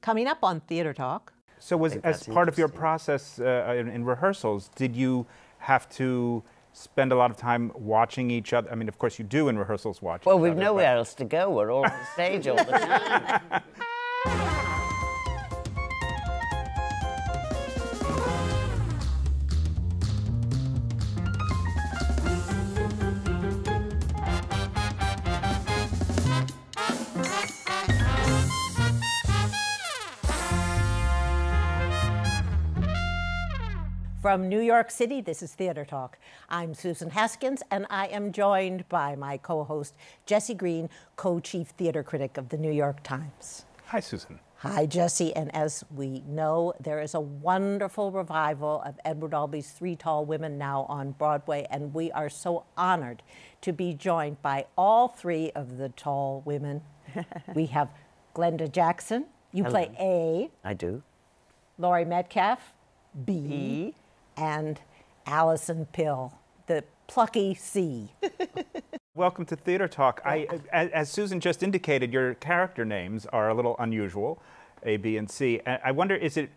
Coming up on Theater Talk. So as part of your process in rehearsals, did you have to spend a lot of time watching each other? I mean, of course you do in rehearsals watch each other. Well, we've nowhere else to go. We're all on stage all the time. From New York City, this is Theater Talk. I'm Susan Haskins, and I am joined by my co-host, Jesse Green, co-chief theater critic of the New York Times. Hi, Susan. Hi, Jesse. And as we know, there is a wonderful revival of Edward Albee's Three Tall Women now on Broadway, and we are so honored to be joined by all three of the tall women. We have Glenda Jackson. You play A. I do. Laurie Metcalf, B. And Alison Pill, the plucky C. Welcome to Theater Talk. As Susan just indicated, your character names are a little unusual, A, B, and C. I wonder, is it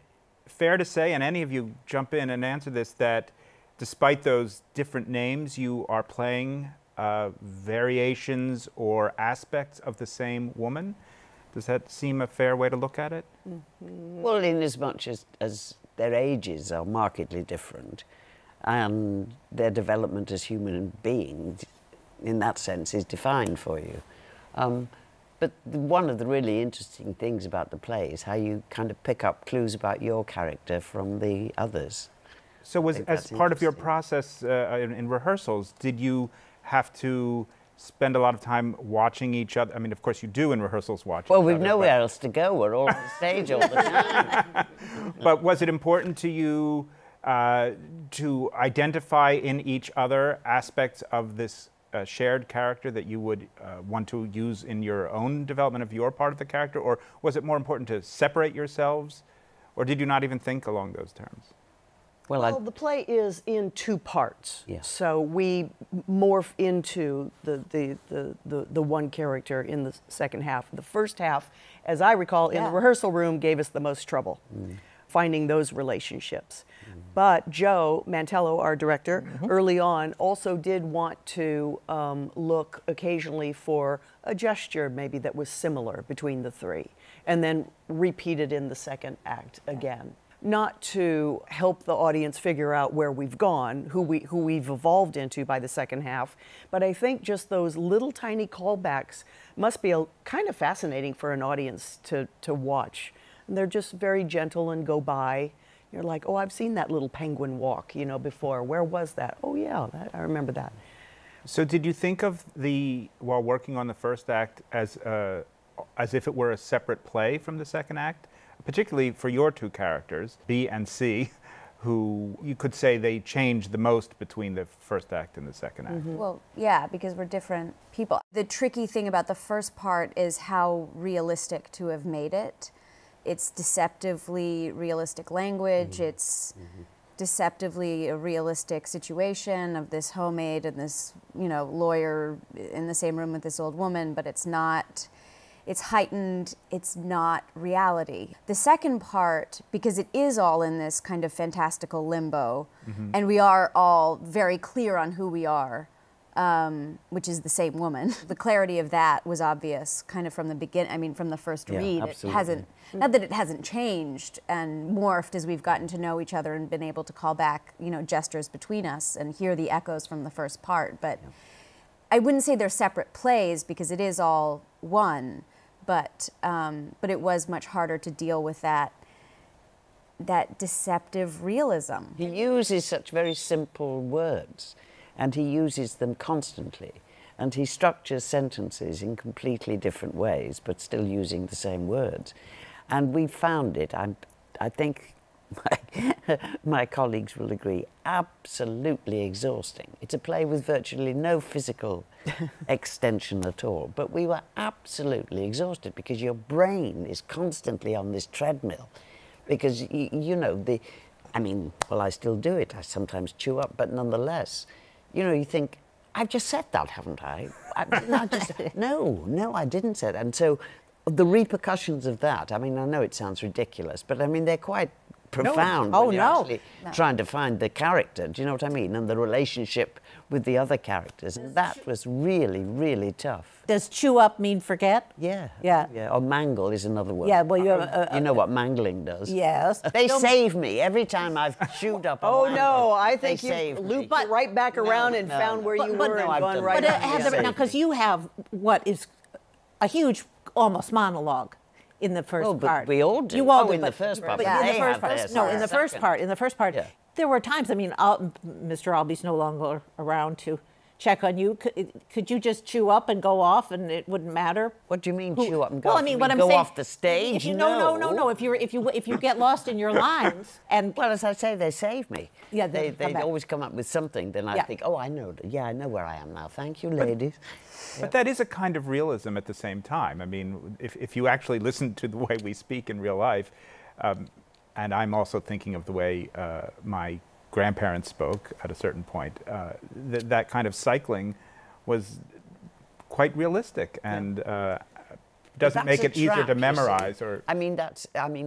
fair to say, and any of you jump in and answer this, that despite those different names, you are playing variations or aspects of the same woman? Does that seem a fair way to look at it? Mm-hmm. Well, in as much as their ages are markedly different, and their development as human beings, in that sense, is defined for you. But one of the really interesting things about the play is how you kind of pick up clues about your character from the others. So as part of your process in rehearsals, did you have to spend a lot of time watching each other? I mean, of course you do in rehearsals watch each other. Well, we've nowhere else to go. We're all on stage all the time. But was it important to you to identify in each other aspects of this shared character that you would want to use in your own development of your part of the character? Or was it more important to separate yourselves? Or did you not even think along those terms? Well, the play is in two parts. Yeah. So we morph into the one character in the second half. The first half, as I recall, in the rehearsal room gave us the most trouble, finding those relationships. But Joe Mantello, our director, early on also did want to look occasionally for a gesture maybe that was similar between the three, and then repeat it in the second act again. Not to help the audience figure out where we've gone, who we've evolved into by the second half, but I think just those little tiny callbacks must be kind of fascinating for an audience to watch. And they're just very gentle and go by. You're like, oh, I've seen that little penguin walk, you know, before. Where was that? Oh yeah, I remember that. So did you think of while working on the first act as if it were a separate play from the second act? Particularly for your two characters, B and C, who you could say they changed the most between the first act and the second act. Well, yeah, because we're different people. The tricky thing about the first part is how realistic to have made it. It's deceptively realistic language, it's deceptively a realistic situation of this homemaid and this, you know, lawyer in the same room with this old woman, but it's not. It's heightened, it's not reality. The second part, because it is all in this kind of fantastical limbo, and we are all very clear on who we are, which is the same woman. The clarity of that was obvious kind of from the beginning, I mean, from the first read. Absolutely. It hasn't, not that it hasn't changed and morphed as we've gotten to know each other and been able to call back, you know, gestures between us and hear the echoes from the first part, but I wouldn't say they're separate plays because it is all one. But it was much harder to deal with that deceptive realism. He uses such very simple words, and he uses them constantly, and he structures sentences in completely different ways, but still using the same words. And we found it, I think my colleagues will agree, absolutely exhausting. It's a play with virtually no physical extension at all, but we were absolutely exhausted because your brain is constantly on this treadmill because, you know, I mean, well, I still do it. I sometimes chew up, but nonetheless, you know, you think, I've just said that, haven't I? No, I didn't say that. And so the repercussions of that, I mean, I know it sounds ridiculous, but I mean, they're quite profound Oh, when you're no. actually trying to find the character, do you know what I mean? And the relationship with the other characters. And that was really, really tough. Does chew up mean forget? Yeah. Yeah. Yeah. Or mangle is another word. Yeah, well, you have you know what mangling does. Yes. They save me every time I've chewed up a Oh mangle, no, I they think you save me. looped right back around and found where you but were no, and I've gone done right that. But on. Heather, Yeah. now, because you have what is a huge, almost monologue in the first Oh, but part. we all do. You all Oh, do, in the but- first part, But but in they the first have part. theirs No, in in the the first second. part. In the first part, Yeah. there were times. I mean, Mr. Albee's no longer around to check on you. Could you just chew up and go off, and it wouldn't matter? What do you mean, chew up and go Well, off? I mean, You what I'm go saying, off the stage? If you, no. If you get lost in your lines, and Well, as I say, they save me. Yeah, they come back. always come up with something. Then I Yeah. think, oh, I know. Yeah, I know where I am now. Thank you, ladies. But that is a kind of realism at the same time. I mean, if you actually listen to the way we speak in real life, and I'm also thinking of the way my grandparents spoke at a certain point, that kind of cycling was quite realistic and doesn't That's make a it easier trap, to you see. memorize. Or I mean,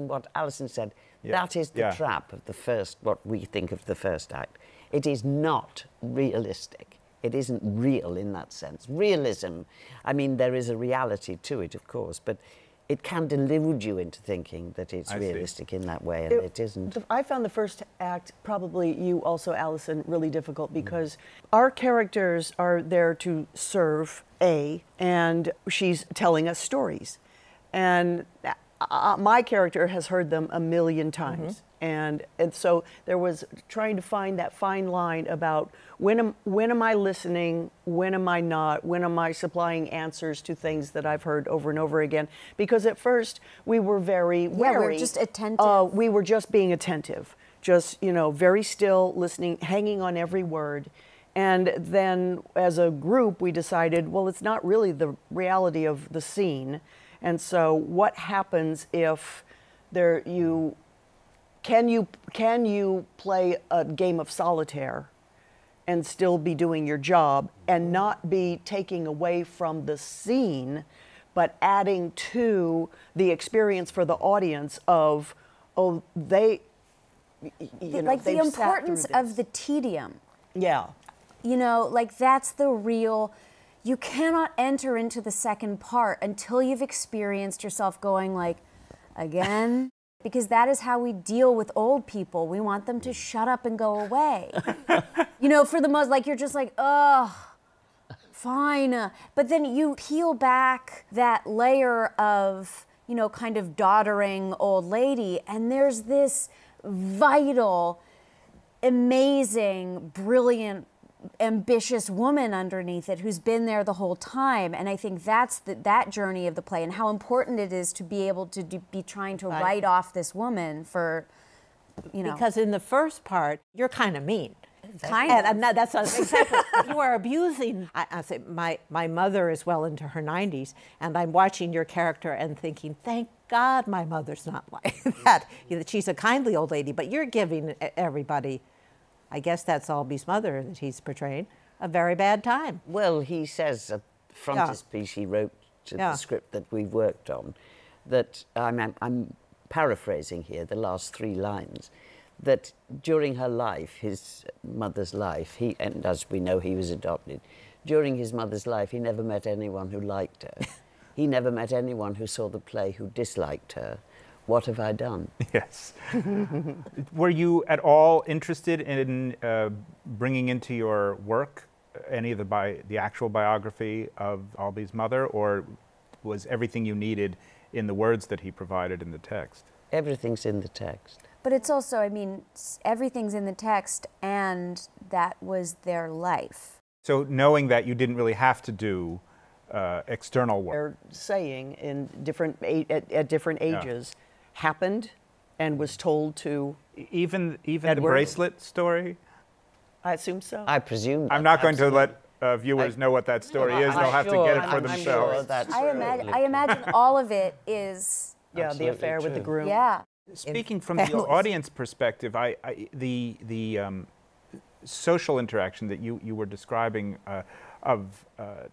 what Alison said. Yeah. That is the Yeah. trap of the first. What we think of the first act. It is not realistic. It isn't real in that sense. Realism. I mean, there is a reality to it, of course, but it can delude you into thinking that it's I see. realistic in that way, and it isn't. I found the first act, probably you also, Alison, really difficult because our characters are there to serve A, and she's telling us stories. And my character has heard them a million times. And so there was trying to find that fine line about when am I listening, when am I not, when am I supplying answers to things that I've heard over and over again. Because at first we were very wary. we were just attentive. We were just being attentive, just, very still, listening, hanging on every word. And then as a group, we decided, well, it's not really the reality of the scene. And so what happens if can you play a game of solitaire and still be doing your job and not be taking away from the scene, but adding to the experience for the audience of, like the they've sat importance through of this. the tedium. Yeah. Like that's the real. You cannot enter into the second part until you've experienced yourself going like, again. Because that is how we deal with old people. We want them to shut up and go away. For the most, like, you're just like, ugh, fine. But then you peel back that layer of, kind of doddering old lady, and there's this vital, amazing, brilliant, ambitious woman underneath it who's been there the whole time. And I think that's that journey of the play and how important it is to be able to be trying to write off this woman for, because in the first part, you're kind of mean. Kind of. And that's not exactly. You are abusing. I say my mother is well into her 90s, and I'm watching your character and thinking, thank God my mother's not like that. She's a kindly old lady, but you're giving everybody, I guess that's Albee's mother that he's portraying, a very bad time. Well, he says a frontispiece he wrote to the script that we've worked on, that I'm paraphrasing here the last 3 lines, that during her life, his mother's life, and as we know he was adopted, during his mother's life he never met anyone who liked her. He never met anyone who saw the play who disliked her. What have I done? Yes. Were you at all interested in bringing into your work any of the actual biography of Albee's mother, or was everything you needed in the words that he provided in the text? Everything's in the text. But it's also, everything's in the text, and that was their life. So knowing that you didn't really have to do external work. They're saying in at different ages happened and was told to. Even the Edward? bracelet story? I assume so. I presume. I'm not going to let viewers know what that story is. They'll have to get it for I'm themselves. Sure that's I imagine all of it is. Yeah, Absolutely the affair with the true. groom. Yeah. Speaking from the audience perspective, the social interaction that you were describing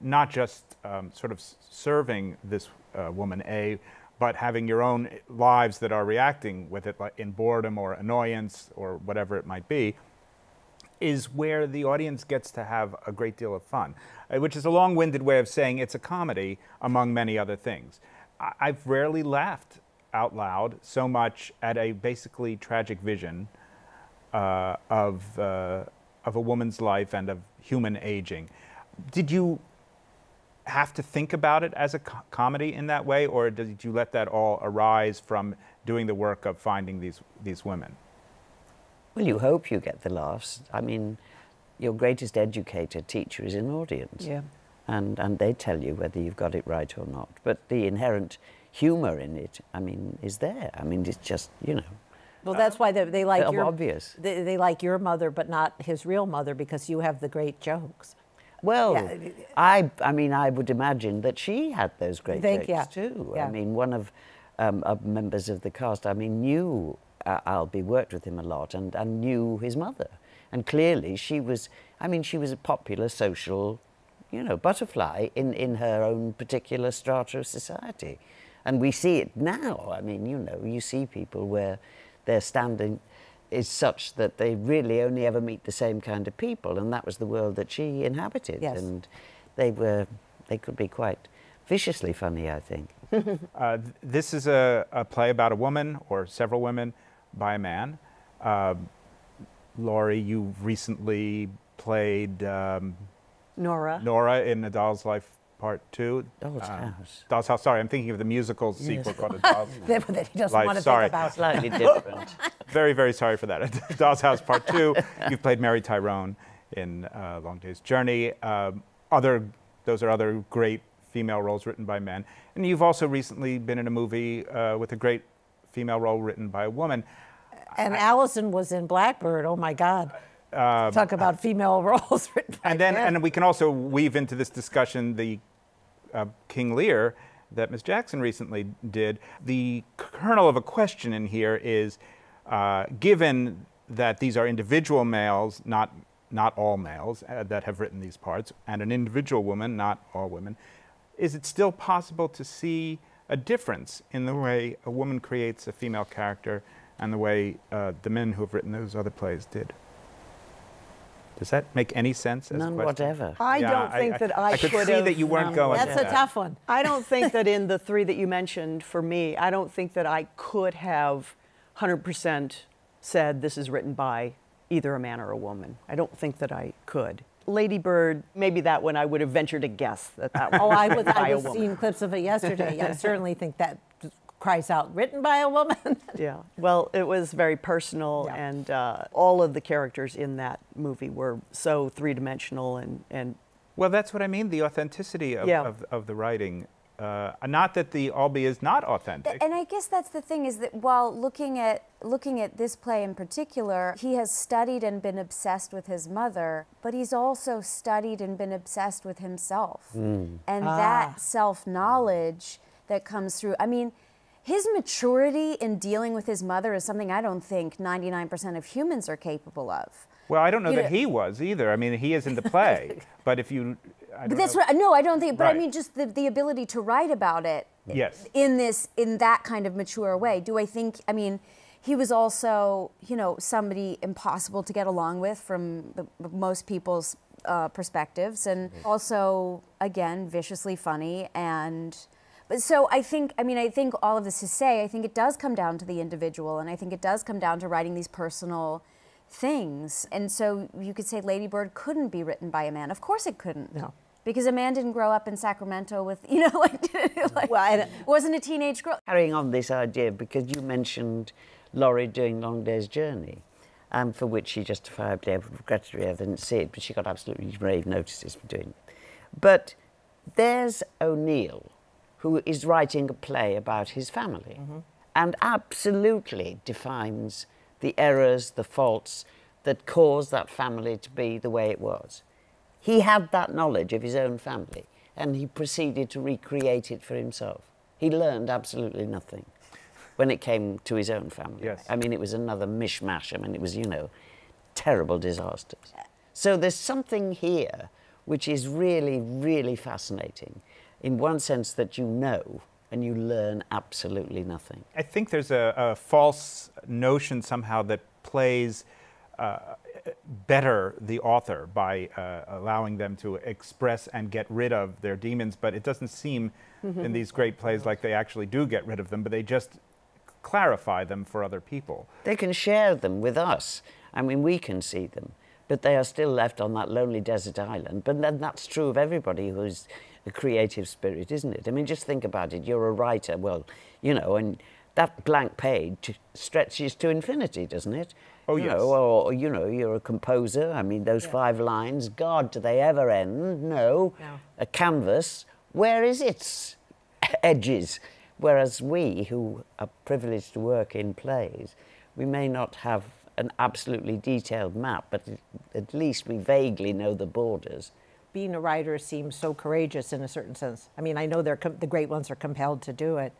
not just sort of serving this woman A, but having your own lives that are reacting with it, like in boredom or annoyance or whatever it might be, is where the audience gets to have a great deal of fun, which is a long-winded way of saying it's a comedy among many other things. I've rarely laughed out loud so much at a basically tragic vision of a woman's life and of human aging. Did you have to think about it as a comedy in that way, or did you let that all arise from doing the work of finding these women? Well, you hope you get the laughs. I mean, your greatest educator, teacher is an audience. Yeah. And they tell you whether you've got it right or not. But the inherent humour in it, I mean, is there. I mean, it's just, you know. Well, that's why they like your obvious. They like your mother, but not his real mother, because you have the great jokes. Well, Yeah. I mean, I would imagine that she had those great jokes yeah. too. Yeah. I mean, one of members of the cast, I mean, knew Albie, worked with him a lot, and knew his mother. And clearly she was, I mean, she was a popular social, you know, butterfly in her own particular strata of society. And we see it now. I mean, you know, you see people where their standing is such that they really only ever meet the same kind of people, and that was the world that she inhabited. Yes. And they could be quite viciously funny, I think. This is a play about a woman, or several women, by a man. Laurie, you recently played Nora. in A Doll's Life Part 2. Doll's House. Doll's House, sorry, I'm thinking of the musical sequel called A Doll's That he doesn't Life. want to Sorry. think about. Slightly different. Very, very sorry for that. Doll's House Part 2. You've played Mary Tyrone in Long Day's Journey. Those are other great female roles written by men. And you've also recently been in a movie with a great female role written by a woman. And Allison was in Blackbird. Oh my God! Talk about female roles written by And then, men. and we can also weave into this discussion the King Lear that Ms. Jackson recently did. The kernel of a question in here is, given that these are individual males, not all males, that have written these parts, and an individual woman, not all women, is it still possible to see a difference in the way a woman creates a female character and the way the men who have written those other plays did? Does that make any sense as a None question? whatever. I don't think that I could could see have. that you weren't going That's with a that. tough one. I don't think that in the three that you mentioned, for me, I don't think that I could have 100% said this is written by either a man or a woman. I don't think that I could. Lady Bird, maybe that one I would have ventured to guess that one Oh, I was by a woman. seeing clips of it yesterday. I certainly think that cries out, written by a woman. Yeah. Well, it was very personal, Yeah. and all of the characters in that movie were so three-dimensional and Well, that's what I mean, the authenticity of, Yeah. of the writing. Not that the Albie is not authentic. And I guess that's the thing, is that while looking at this play in particular, he has studied and been obsessed with his mother, but he's also studied and been obsessed with himself. And that self-knowledge that comes through, I mean, his maturity in dealing with his mother is something I don't think 99% of humans are capable of. Well, I don't know You that know- he was either. I mean, he is in the play, but if you... I But don't that's know. right. No, I don't think. But Right. I mean, just the ability to write about it. Yes. In that kind of mature way. Do I think? I mean, he was also, you know, somebody impossible to get along with from most people's perspectives, and also again viciously funny. And but so I think. I mean, I think all of this to say, I think it does come down to the individual, and I think it does come down to writing these personal things. And so you could say Lady Bird couldn't be written by a man. Of course it couldn't. No. Because a man didn't grow up in Sacramento with, you know, like Well, I- wasn't a teenage girl. Carrying on this idea, because you mentioned Laurie doing Long Day's Journey, for which she justifiably, regrettably, I didn't see it, but she got absolutely rave notices for doing it. But there's O'Neill, who is writing a play about his family, and absolutely defines the errors, the faults that caused that family to be the way it was. He had that knowledge of his own family, and he proceeded to recreate it for himself. He learned absolutely nothing when it came to his own family. Yes. I mean, it was another mishmash. I mean, it was, you know, terrible disasters. So there's something here which is really, really fascinating, in one sense that you know and you learn absolutely nothing. I think there's a false notion somehow that plays better the author by allowing them to express and get rid of their demons, but it doesn't seem in these great plays like they actually do get rid of them, but they just clarify them for other people. They can share them with us. I mean, we can see them, but they are still left on that lonely desert island. But then that's true of everybody who's a creative spirit, isn't it? I mean, just think about it. You're a writer, well, you know, and that blank page stretches to infinity, doesn't it? Oh, you yes. know, or, you know, you're a composer. I mean, those 5 lines, God, do they ever end? No. A canvas, where is its edges? Whereas we, who are privileged to work in plays, we may not have an absolutely detailed map, but at least we vaguely know the borders. Being a writer seems so courageous in a certain sense. I mean, I know the great ones are compelled to do it,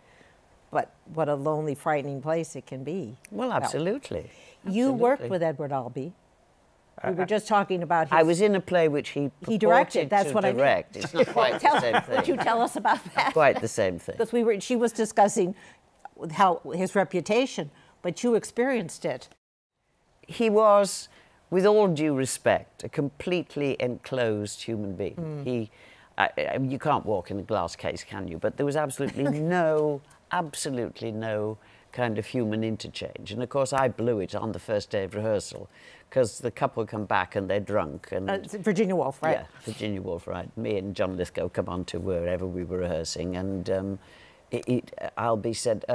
but what a lonely, frightening place it can be. Well, absolutely. You worked with Edward Albee. We were just talking about his... I was in a play which he directed. That's what direct. I mean. It's not quite the same thing. Would you tell us about that? Not quite the same thing. Because she was discussing how his reputation, but you experienced it. He was, with all due respect, a completely enclosed human being. You can't walk in a glass case, can you? But there was absolutely absolutely no kind of human interchange. And of course, I blew it on the first day of rehearsal because the couple come back and they're drunk. And Virginia Woolf, right? Yeah, Virginia Woolf, right. Me and John Lithgow come on to wherever we were rehearsing, and Albee said,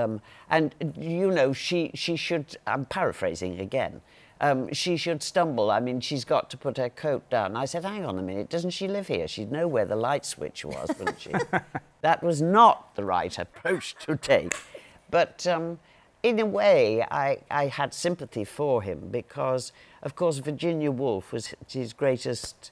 and you know, she should, I'm paraphrasing again, she should stumble. I mean, she's got to put her coat down. I said, hang on a minute, doesn't she live here? She'd know where the light switch was, wouldn't she? That was not the right approach to take. But in a way, I had sympathy for him because, of course, Virginia Woolf was his greatest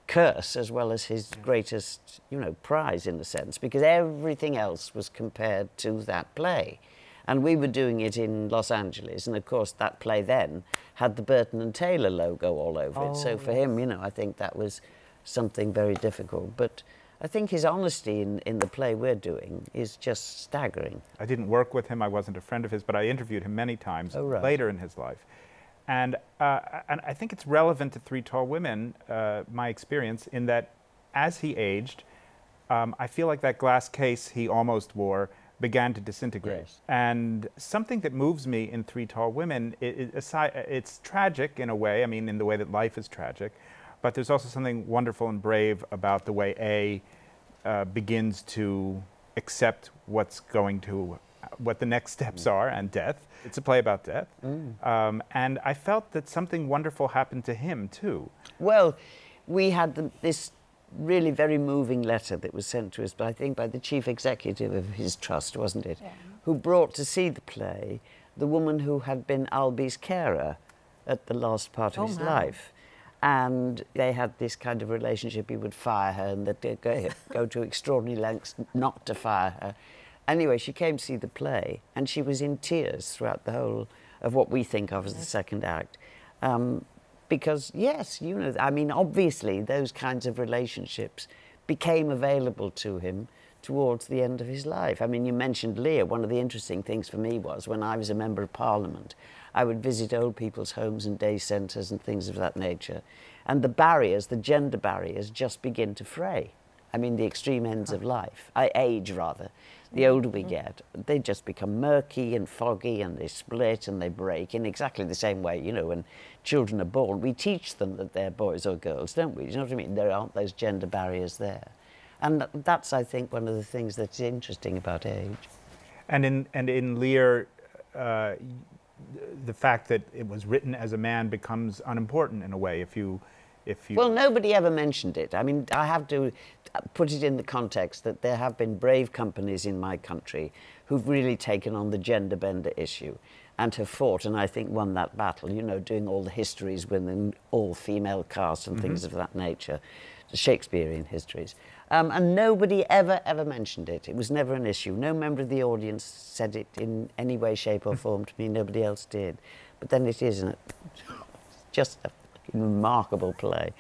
curse as well as his greatest, you know, prize in a sense, because everything else was compared to that play. And we were doing it in Los Angeles, and of course that play then had the Burton and Taylor logo all over it. So for him, you know, I think that was something very difficult. But I think his honesty in the play we're doing is just staggering. I didn't work with him, I wasn't a friend of his, but I interviewed him many times later in his life. And I think it's relevant to Three Tall Women, my experience, in that as he aged, I feel like that glass case he almost wore began to disintegrate. Yes. And something that moves me in Three Tall Women, it's tragic in a way, I mean, in the way that life is tragic, but there's also something wonderful and brave about the way A begins to accept what the next steps are, and death. It's a play about death. And I felt that something wonderful happened to him, too. Well, we had this really very moving letter that was sent to us, I think by the chief executive of his trust, wasn't it? Yeah. Who brought to see the play the woman who had been Albee's carer at the last part of his life. And they had this kind of relationship. He would fire her, and they'd go to extraordinary lengths not to fire her. Anyway, she came to see the play, and she was in tears throughout the whole of what we think of as the second act. Because, yes, you know, I mean, obviously, those kinds of relationships became available to him towards the end of his life. I mean, you mentioned Lear. One of the interesting things for me was when I was a member of Parliament, I would visit old people's homes and day centres and things of that nature. And the barriers, the gender barriers, just begin to fray. I mean, the extreme ends of life, age rather. The older we get, they just become murky and foggy, and they split and they break in exactly the same way, you know, when children are born, we teach them that they're boys or girls, don't we? You know what I mean? There aren't those gender barriers there. And that's, I think, one of the things that's interesting about age. And in Lear, the fact that it was written as a man becomes unimportant in a way if you... Well, nobody ever mentioned it. I mean, I have to put it in the context that there have been brave companies in my country who've really taken on the gender bender issue and have fought, and I think won that battle, you know, doing all the histories with an all-female cast and things of that nature, the Shakespearean histories. And nobody ever mentioned it. It was never an issue. No member of the audience said it in any way, shape or form to me. Nobody else did. But then it is, isn't it? Just remarkable play.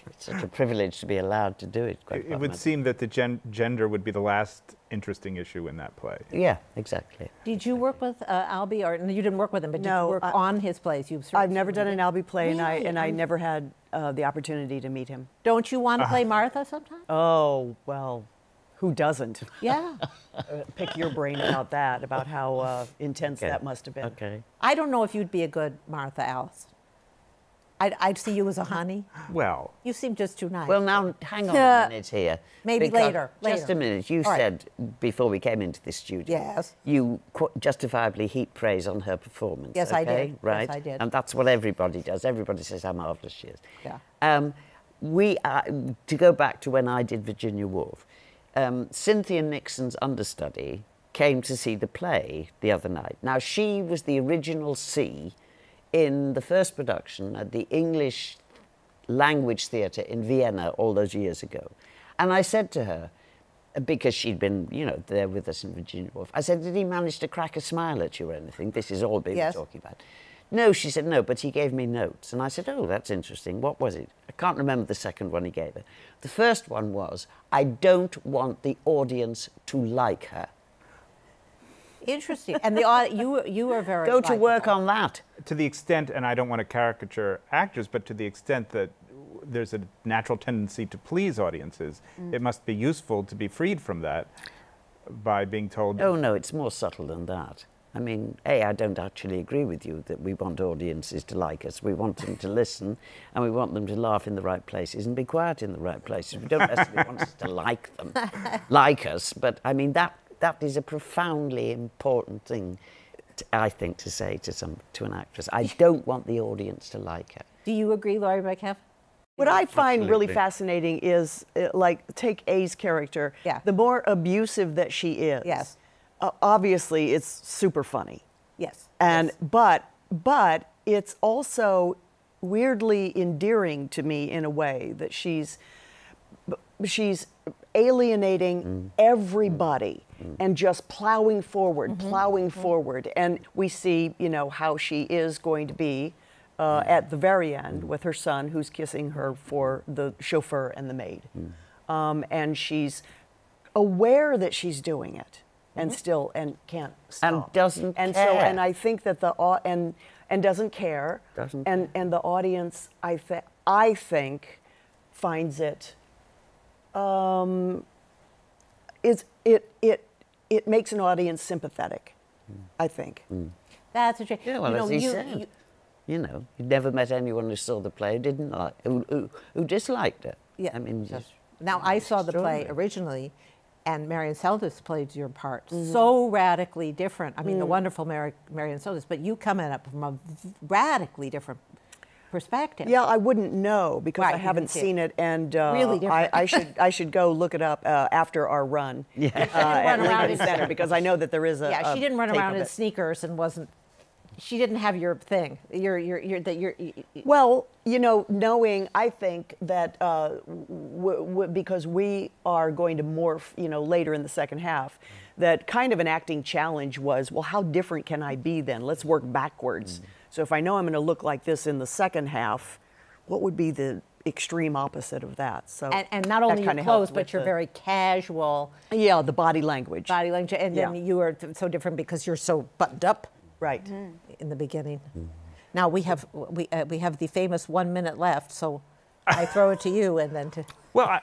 It's such a privilege to be allowed to do it. It would seem that the gender would be the last interesting issue in that play. Yeah, exactly. Did you work with Albie, or you didn't work with him, but did No, you work on his plays? I've never done an Albie play, Really? and I never had the opportunity to meet him. Don't you want to play Martha sometime? Oh, well, who doesn't? Yeah. Pick your brain about that, about how intense that must have been. Okay. I don't know if you'd be a good Martha, Alice. I'd see you as a honey. Well, You seem just too nice. Well, now, hang on a minute here. Maybe because- later, Just later. a minute. You All right. said, before we came into the studio, Yes. you justifiably heap praise on her performance. Yes, I okay? did. Yes, Right? I did. And that's what everybody does. Everybody says how marvellous she is. Yeah. To go back to when I did Virginia Woolf, Cynthia Nixon's understudy came to see the play the other night. Now, she was the original C in the first production at the English Language Theatre in Vienna all those years ago. And I said to her, because she'd been, there with us in Virginia Woolf, I said, did he manage to crack a smile at you or anything? This is all we Yes. were talking about. No, she said, no, but he gave me notes. And I said, oh, that's interesting. What was it? I can't remember the second one he gave her. The first one was, I don't want the audience to like her. Interesting. And you were very Go to work likable. on that. to the extent, and I don't want to caricature actors, but to the extent that there's a natural tendency to please audiences, it must be useful to be freed from that by being told, Oh, no, it's more subtle than that. I mean, I don't actually agree with you that we want audiences to like us. We want them to listen, and we want them to laugh in the right places and be quiet in the right places. We don't necessarily want us to like them, like us, but I mean, that is a profoundly important thing, I think, to say to an actress. I don't want the audience to like her. Do you agree, Laurie Metcalf? What I find really Absolutely. fascinating is, take A's character. Yeah. The more abusive that she is, Yes. Obviously it's super funny. Yes. And yes. but it's also weirdly endearing to me in a way that she's alienating everybody and just plowing forward, forward. And we see, how she is going to be at the very end with her son, who's kissing her for the chauffeur and the maid. And she's aware that she's doing it and still can't stop. And doesn't and care. So, and I think that and doesn't care. Doesn't and the audience, I think, finds it. It makes an audience sympathetic, I think. That's a Yeah, well, as he said, you never met anyone who saw the play who disliked it. Yeah. I mean, just Now, I saw the play extraordinary. originally, and Marion Seldes played your part so radically different. I mean, the wonderful Marion Seldes, but you come at it from a radically different perspective. Yeah, I wouldn't know because Right, I you haven't didn't see seen it, and Really different. I should go look it up after our run at run around Lincoln in- Center because I know that there is a Yeah, she didn't run tape around of in it. sneakers and wasn't. She didn't have your thing. Well, knowing, I think that because we are going to morph, later in the second half, that kind of an acting challenge was, well, how different can I be then? Let's work backwards. So if I know I'm going to look like this in the second half, what would be the extreme opposite of that? So and not that only your kinda clothes, helped but with your very casual yeah, the body language. body language, and then Yeah. you are so different because you're so buttoned up Right. in the beginning. Now we have the famous 1 minute left, so I throw it to you, and then to. well,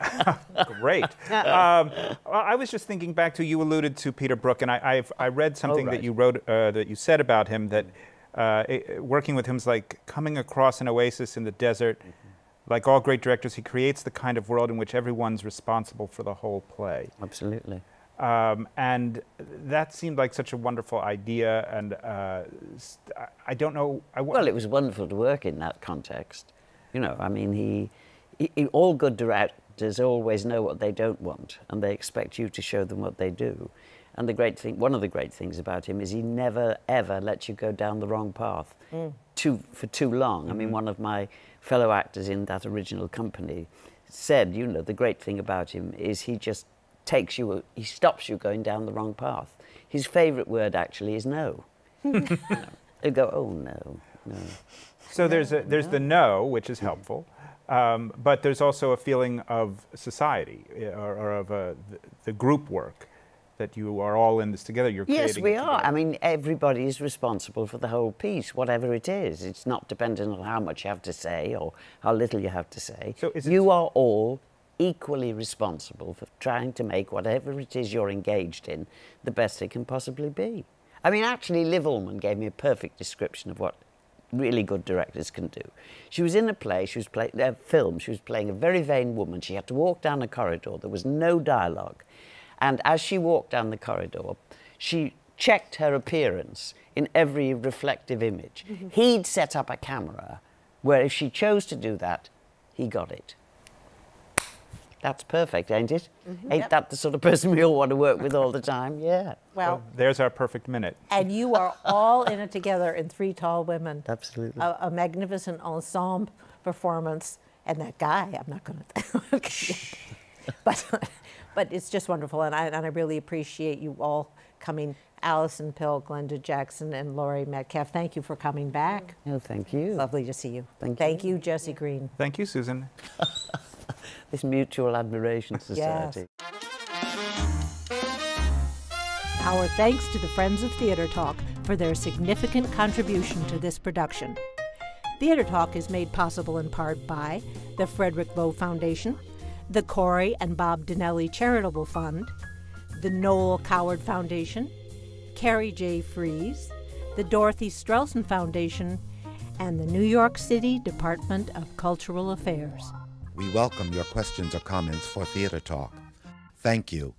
great. I was just thinking back to, you alluded to Peter Brook, and I read something right. that you wrote, that you said about him, that working with him is like coming across an oasis in the desert. Like all great directors, he creates the kind of world in which everyone's responsible for the whole play. absolutely. And that seemed like such a wonderful idea, and I don't know. Well, it was wonderful to work in that context. I mean, he all good directors always know what they don't want, and they expect you to show them what they do. And one of the great things about him is he never ever lets you go down the wrong path for too long. I mean, one of my fellow actors in that original company said, the great thing about him is he just he stops you going down the wrong path. His favourite word actually is no. They go, oh no. No. So there's the no, which is helpful, but there's also a feeling of society or of the group work, that you are all in this together. You're Yes, creating we it are. together. I mean, everybody is responsible for the whole piece, whatever it is. It's not dependent on how much you have to say or how little you have to say. So is it- You are all equally responsible for trying to make whatever it is you're engaged in the best it can possibly be. I mean, actually, Liv Ullmann gave me a perfect description of what really good directors can do. She was in a play, she was playing a film, she was playing a very vain woman. She had to walk down a corridor, there was no dialogue. And as she walked down the corridor, she checked her appearance in every reflective image. He'd set up a camera where if she chose to do that, he got it. That's perfect, ain't it? Ain't that the sort of person we all want to work with all the time? Yeah. Well, There's our perfect minute. and you are all in it together in Three Tall Women. Absolutely. A magnificent ensemble performance. And that guy, I'm not going to... but it's just wonderful, and I really appreciate you all coming. Alison Pill, Glenda Jackson, and Laurie Metcalf, thank you for coming back. Oh, thank you. Lovely to see you. Thank you. you, Jesse Green. Thank you, Susan. This mutual admiration society. Our thanks to the Friends of Theatre Talk for their significant contribution to this production. Theatre Talk is made possible in part by the Frederick Lowe Foundation, the Corey and Bob Dinelli Charitable Fund, the Noel Coward Foundation, Carrie J. Fries, the Dorothy Strelson Foundation, and the New York City Department of Cultural Affairs. We welcome your questions or comments for Theatre Talk. Thank you